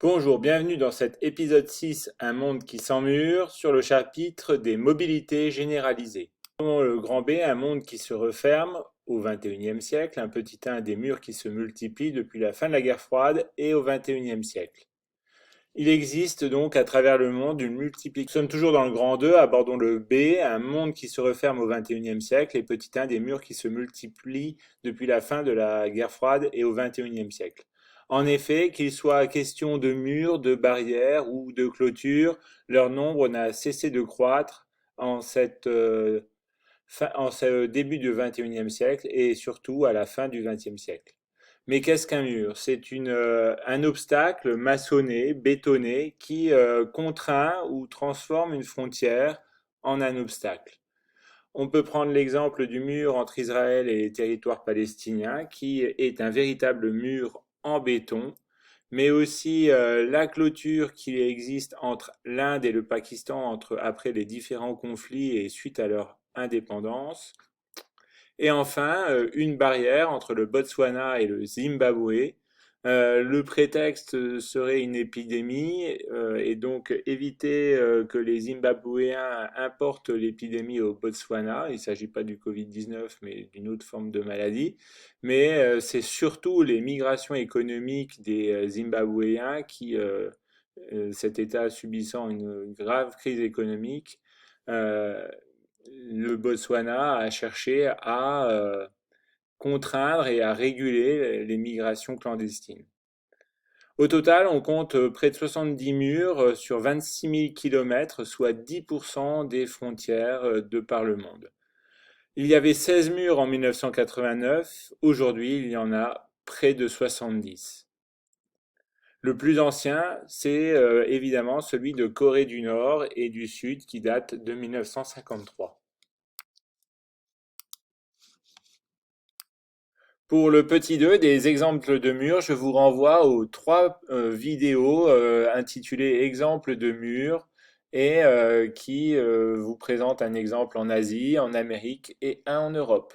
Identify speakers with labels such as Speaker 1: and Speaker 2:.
Speaker 1: Bonjour, bienvenue dans cet épisode 6, Un monde qui s'emmure, sur le chapitre des mobilités généralisées. Selon le grand B, un monde qui se referme au XXIe siècle, un petit 1 des murs qui se multiplient depuis la fin de la guerre froide et au XXIe siècle. Il existe donc à travers le monde une multiplication. Nous sommes toujours dans le grand 2, abordons le B, un monde qui se referme au XXIe siècle et petit 1 des murs qui se multiplient depuis la fin de la guerre froide et au XXIe siècle. En effet, qu'il soit question de murs, de barrières ou de clôtures, leur nombre n'a cessé de croître en ce début du XXIe siècle et surtout à la fin du XXe siècle. Mais qu'est-ce qu'un mur? Un obstacle maçonné, bétonné, qui contraint ou transforme une frontière en un obstacle. On peut prendre l'exemple du mur entre Israël et les territoires palestiniens, qui est un véritable mur en béton, mais aussi la clôture qui existe entre l'Inde et le Pakistan après les différents conflits et suite à leur indépendance. Et enfin, une barrière entre le Botswana et le Zimbabwe. Le prétexte serait une épidémie et donc éviter que les Zimbabwéens importent l'épidémie au Botswana. Il ne s'agit pas du Covid-19, mais d'une autre forme de maladie. Mais c'est surtout les migrations économiques des Zimbabwéens cet État subissant une grave crise économique, euh, le Botswana a cherché à contraindre et à réguler les migrations clandestines. Au total, on compte près de 70 murs sur 26 000 kilomètres, soit 10% des frontières de par le monde. Il y avait 16 murs en 1989, aujourd'hui il y en a près de 70. Le plus ancien, c'est évidemment celui de Corée du Nord et du Sud qui date de 1953. Pour le petit 2, des exemples de murs, je vous renvoie aux trois vidéos intitulées Exemples de murs et qui vous présentent un exemple en Asie, en Amérique et un en Europe.